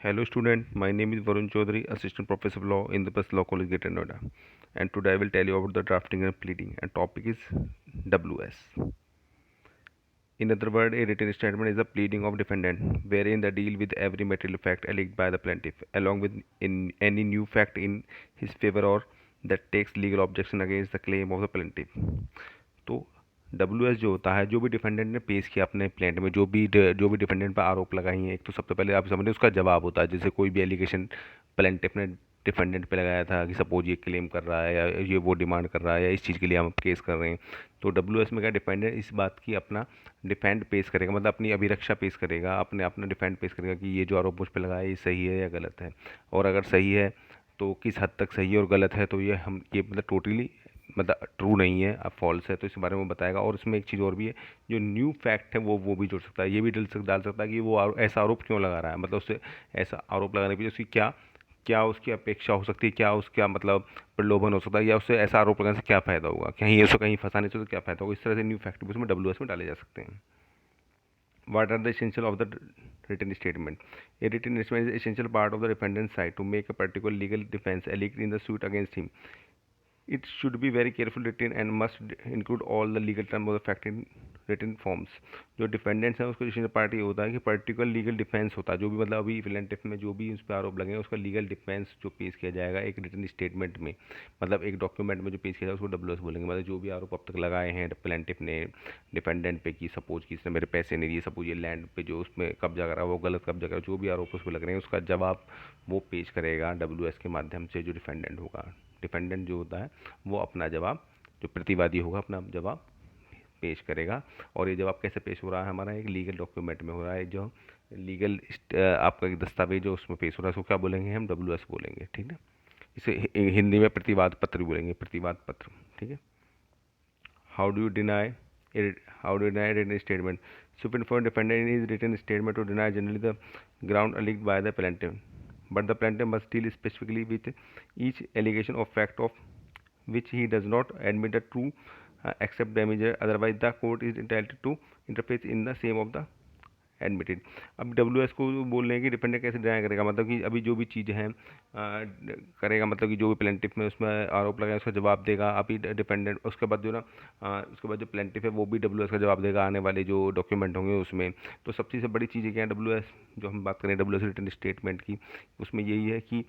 Hello student, my name is Varun Chaudhary, Assistant Professor of Law in the Best Law College, Greater Noida. And today I will tell you about the drafting and pleading, and topic is WS. In other words, a written statement is a pleading of defendant, wherein the deal with every material fact alleged by the plaintiff, along with in any new fact in his favor or that takes legal objection against the claim of the plaintiff. तो WS जो होता है, जो भी defendant ने पेश किया अपने प्लेंट में, जो भी डिफेंडेंट पर आरोप लगाई हैं, एक तो सबसे पहले आप समझिए उसका जवाब होता है। जैसे कोई भी एलिगेशन प्लेंटिफ ने डिफेंडेंट पे लगाया था कि सपोज ये क्लेम कर रहा है या ये वो डिमांड कर रहा है या इस चीज़ के लिए हम केस कर रहे हैं, तो WS में क्या डिफेंडेंट इस बात की अपना डिफेंड पेश करेगा, मतलब अपनी अभिरक्षा पेश करेगा, अपना डिफेंड पेश करेगा कि ये जो आरोप मुझ पर लगाया ये सही है या गलत है, और अगर सही है तो किस हद तक सही है और गलत है तो ये मतलब टोटली मतलब ट्रू नहीं है, अब फॉल्स है, तो इस बारे में बताएगा। और इसमें एक चीज़ और भी है, जो न्यू फैक्ट है वो भी जोड़ सकता है, ये भी डाल सकता है कि वो ऐसा आरोप क्यों लगा रहा है, मतलब उससे ऐसा आरोप लगाने के पीछे उसकी क्या क्या उसकी अपेक्षा हो सकती है, क्या उसका मतलब प्रलोभन हो सकता है, या उससे ऐसा आरोप लगाने से क्या फ़ायदा होगा, कहीं उसको कहीं फंसाने से तो क्या फ़ायदा होगा। इस तरह से न्यू फैक्ट भी उसमें WS में डाले जा सकते हैं। What are the essential of the written statement? A written statement is essential part of the defendant's side to make a particular legal defense alleged in the suit against him. It should be very carefully written and must include all the legal terms of the fact in written forms. जो defendants हैं उसको decision party होता है कि particular legal defence होता है, जो भी मतलब अभी प्लेंटिफ में जो भी उस पर आरोप लगे उसका लीगल डिफेंस जो पेश किया जाएगा एक रिटन स्टेटमेंट में, मतलब एक डॉक्यूमेंट में जो पेश किया जाएगा उसको WS बोलेंगे। मतलब जो भी आरोप अब तक लगाए हैं प्लेंटिफ ने डिफेंडेंट पे, कि सपोज कि इसने मेरे पैसे नहीं दिए, सपोज ये लैंड पे जो उसमें कब्जा करा वो गलत कब्जा करा, जो भी आरोप उस पर लग रहे हैं उसका जवाब वो पेश करेगा WS के माध्यम से। जो डिफेंडेंट होगा, डिफेंडेंट जो होता है वो अपना जवाब, जो प्रतिवादी होगा अपना जवाब पेश करेगा। और ये जवाब कैसे पेश हो रहा है, हमारा एक लीगल डॉक्यूमेंट में हो रहा है, जो लीगल आपका एक दस्तावेज जो उसमें पेश हो रहा है उसको क्या बोलेंगे हम, WS बोलेंगे, ठीक है। इसे हिंदी में प्रतिवाद पत्र भी बोलेंगे, प्रतिवाद पत्र, ठीक है। How do you deny how do deny written statement? Supreme Court defendant in his written statement to deny generally the ground alleged by the plaintiff, but the plaintiff must deal specifically with each allegation of fact of which he does not admit the true except damages, otherwise the court is entitled to interpret in the same of the admitted. अब WS को बोल रहे हैं कि defendant कैसे deny करेगा, मतलब कि अभी जो भी चीज़ है करेगा, मतलब कि जो भी प्लेंटिफ में उसमें आरोप लगाए उसका जवाब देगा अभी डिफेंडेंट, उसके बाद जो ना उसके बाद जो प्लेंटिफ है वो भी WS का जवाब देगा आने वाले जो डॉक्यूमेंट होंगे उसमें। तो सबसे बड़ी चीज़ क्या है WS, जो हम बात करें WS रिटन स्टेटमेंट की, उसमें यही है कि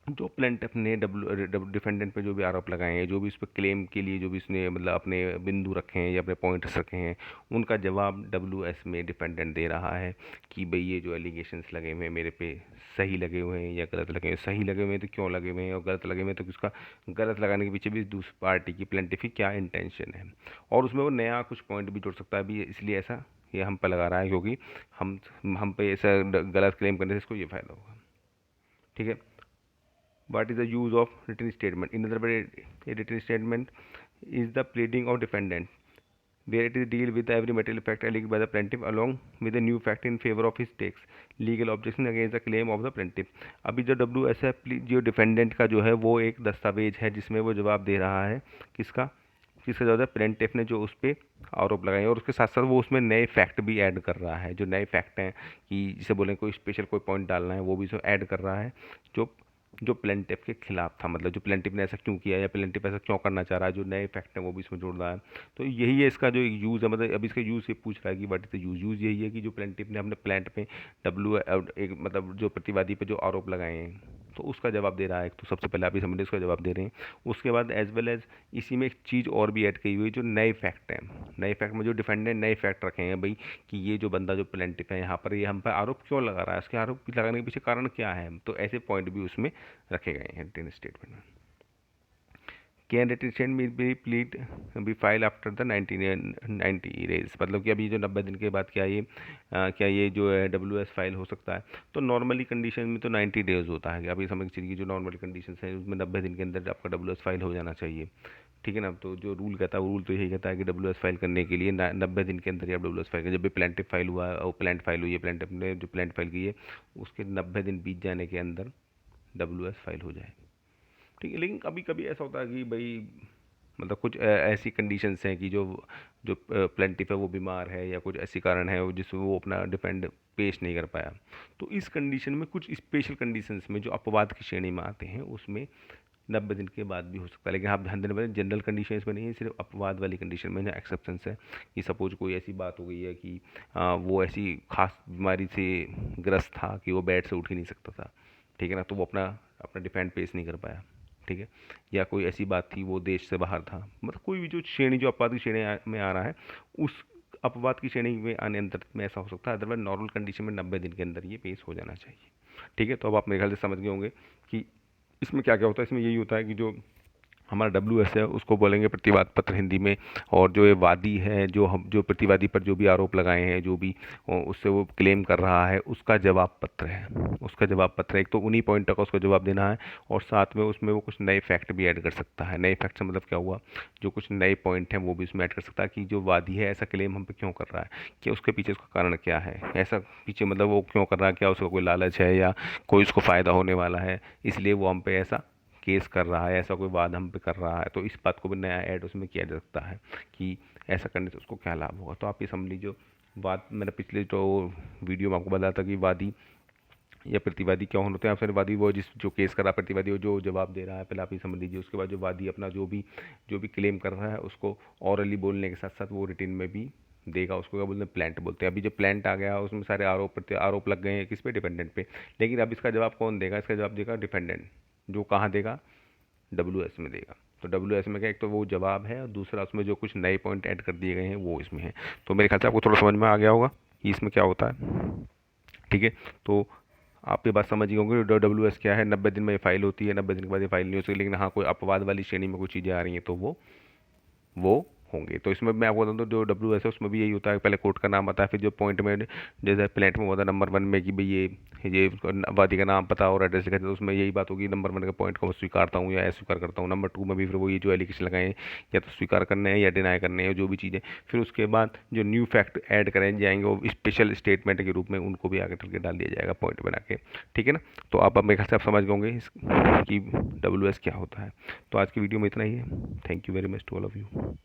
जो प्लेंटिफ ने डिफेंडेंट पे जो भी आरोप लगाए हैं, जो भी उस पर क्लेम के लिए जो भी उसने मतलब अपने बिंदु रखे हैं या अपने पॉइंट्स रखे हैं, उनका जवाब WS में डिफेंडेंट दे रहा है कि भाई ये जो एलिगेशंस लगे हुए हैं मेरे पे सही लगे हुए हैं या गलत लगे हुए हैं, सही लगे हुए हैं तो क्यों लगे हुए हैं, और गलत लगे हुए हैं तो उसका गलत लगाने के पीछे भी दूसरी पार्टी की प्लेंटिफ की क्या इंटेंशन है। और उसमें वो नया कुछ पॉइंट भी जोड़ सकता है अभी, इसलिए ऐसा ये हम पे लगा रहा है क्योंकि हम पे ऐसा गलत क्लेम करने से इसको ये फ़ायदा होगा, ठीक है। What is the use of written statement? In other words, a written statement is the pleading of defendant, where it is deal with every material fact alleged by the plaintiff along with a new fact in favor of his takes legal objection against the claim of the plaintiff। अभी जो WS है जो defendant का जो है वो एक दस्तावेज है जिसमें वो जवाब दे रहा है किसका, किसका जवाब है प्लेंटिफ ने जो उस पर आरोप लगाए, और उसके साथ साथ वो उसमें नए फैक्ट भी ऐड कर रहा है, जो नए फैक्ट हैं कि जिसे बोलें कोई स्पेशल कोई पॉइंट डालना है वो भी इसमें ऐड कर रहा है जो जो प्लेंटिफ के खिलाफ था, मतलब जो प्लेंटिफ ने ऐसा क्यों किया या प्लेंटिफ ऐसा क्यों करना चाह रहा है, जो नए फैक्ट हैं वो भी इसमें जोड़ रहा है। तो यही है इसका जो यूज़ है, मतलब अभी इसका यूज़ ये पूछ रहा है कि व्हाट इज़ द यूज़ यही है कि जो प्लेंटिफ ने अपने प्लेंट पे एक मतलब जो प्रतिवादी पे जो आरोप लगाए हैं तो उसका जवाब दे रहा है। तो सबसे पहले आप ये समझिए उसका जवाब दे रहे हैं, उसके बाद एज वेल एज इसी में एक चीज़ और भी ऐड की हुई है जो नए फैक्ट हैं। नए फैक्ट में जो डिफेंडेंट नए फैक्ट रखे हैं भाई कि ये जो बंदा जो प्लेंटिफ है यहाँ पर ये हम पर आरोप क्यों लगा रहा है, इसके आरोप लगाने के पीछे कारण क्या है, तो ऐसे पॉइंट भी उसमें रखे गए हैं रिटन स्टेटमेंट में। Can written statement be plead be file after the 90 days, मतलब कि अभी जो 90 दिन के बाद क्या ये जो है WS फाइल हो सकता है। तो नॉर्मली कंडीशन में तो 90 डेज होता है, अभी समझ चलिए जो नॉर्मल कंडीशन है उसमें 90 दिन के अंदर आपका WS फाइल हो जाना चाहिए, ठीक है ना। तो जो रूल कहता है वो रूल तो यही कहता है कि WS फाइल करने के लिए 90 दिन के अंदर ही आप WS फाइल करें। जब भी प्लेंटिफ फाइल हुआ है और प्लेंट फाइल हुई है, प्लेंटिफ ने जो प्लेंट फाइल की है उसके 90 दिन बीत जाने के अंदर WS फाइल हो जाए, ठीक है। लेकिन कभी कभी ऐसा होता है कि भाई मतलब कुछ ऐसी कंडीशंस हैं कि जो जो प्लेंटिफ है वो बीमार है या कुछ ऐसी कारण है जिससे वो अपना डिफेंड पेश नहीं कर पाया। तो इस कंडीशन में कुछ स्पेशल कंडीशंस में जो अपवाद की श्रेणी में आते हैं उसमें 90 दिन के बाद भी हो सकता है, लेकिन आप ध्यान देने वाले जनरल कंडीशंस में नहीं है, सिर्फ अपवाद वाली कंडीशन में ना एक्सेप्शंस है कि सपोज कोई ऐसी बात हो गई है कि वो ऐसी खास बीमारी से ग्रस्त था कि वो बेड से उठ ही नहीं सकता था, ठीक है ना, तो वो अपना अपना डिफेंड पेश नहीं कर पाया, ठीक है, या कोई ऐसी बात थी वो देश से बाहर था, मतलब कोई भी जो श्रेणी जो अपवाद की श्रेणी में आ रहा है उस अपवाद की श्रेणी में आने अंतर में ऐसा हो सकता है, अदरवाइज नॉर्मल कंडीशन में 90 दिन के अंदर ये पेश हो जाना चाहिए, ठीक है। तो अब आप मेरे ख्याल से समझ गए होंगे कि इसमें क्या क्या होता है। इसमें यही होता है कि जो हमारा WS है उसको बोलेंगे प्रतिवाद पत्र हिंदी में, और जो ये वादी है जो प्रतिवादी पर जो भी आरोप लगाए हैं, जो भी उससे वो क्लेम कर रहा है उसका जवाब पत्र है, उसका जवाब पत्र है। एक तो उन्हीं पॉइंट का उसको जवाब देना है और साथ में उसमें वो कुछ नए फैक्ट भी ऐड कर सकता है। नए फैक्ट से मतलब क्या हुआ, जो कुछ नए पॉइंट हैं वो भी उसमें ऐड कर सकता है कि जो वादी है ऐसा क्लेम हम पे क्यों कर रहा है, कि उसके पीछे उसका कारण क्या है, ऐसा पीछे मतलब वो क्यों कर रहा है, क्या उसका कोई लालच है या कोई उसको फ़ायदा होने वाला है इसलिए वो हम पे ऐसा केस कर रहा है, ऐसा कोई वाद हम पे कर रहा है। तो इस बात को भी नया ऐड उसमें किया जा सकता है कि ऐसा करने से उसको क्या लाभ होगा। तो आप ये समझ लीजिए, वाद मैंने पिछले जो वीडियो में आपको बताया था कि वादी या प्रतिवादी क्या होते हैं। आपसे वादी वो जो केस कर रहा है, प्रतिवादी वो जो जवाब दे रहा है, पहले आप ये समझ लीजिए। उसके बाद जो वादी अपना जो भी क्लेम कर रहा है उसको ऑरली बोलने के साथ साथ वो रिटिन में भी देगा। उसको क्या बोलते हैं, प्लांट बोलते हैं। अभी जो प्लांट आ गया उसमें सारे आरोप लग गए हैं किस पे, डिपेंडेंट पे, लेकिन अब इसका जवाब कौन देगा, इसका जवाब देगा डिफेंडेंट, जो कहाँ देगा, WS में देगा। तो WS में क्या, एक तो वो जवाब है और दूसरा उसमें जो कुछ नए पॉइंट ऐड कर दिए गए हैं वो इसमें है। तो मेरे ख्याल से आपको थोड़ा समझ में आ गया होगा कि इसमें क्या होता है, ठीक है। तो आप ये बात समझ गए होंगे WS क्या है। 90 दिन में ये फाइल होती है, 90 दिन के बाद ये फाइल नहीं हो सकती, लेकिन हाँ कोई अपवाद वाली श्रेणी में कुछ चीज़ें आ रही हैं तो वो होंगे। तो इसमें मैं आपको बता दूँ जो WS है उसमें भी यही होता है, पहले कोर्ट का नाम आता है, फिर जो पॉइंट में जैसे प्लेट में होता है नंबर 1 में कि भाई ये वादी का नाम पता और एड्रेस लिखा था, तो उसमें यही बात होगी नंबर 1 का पॉइंट को मैं स्वीकारता हूँ या अस्वीकार करता हूँ। नंबर 2 में भी फिर वो ये जो एलिगेशन लगाए हैं या तो स्वीकार करने हैं या डिनाई करने हैं जो भी चीज़ें, फिर उसके बाद जो न्यू फैक्ट ऐड कराए जाएंगे वो स्पेशल स्टेटमेंट के रूप में उनको भी आगे करके डाल दिया जाएगा पॉइंट बना के, ठीक है ना। तो आप अब मेरे ख्याल से आप समझ गए होंगे कि WS क्या होता है। तो आज की वीडियो में इतना ही है। Thank you very much to all of you.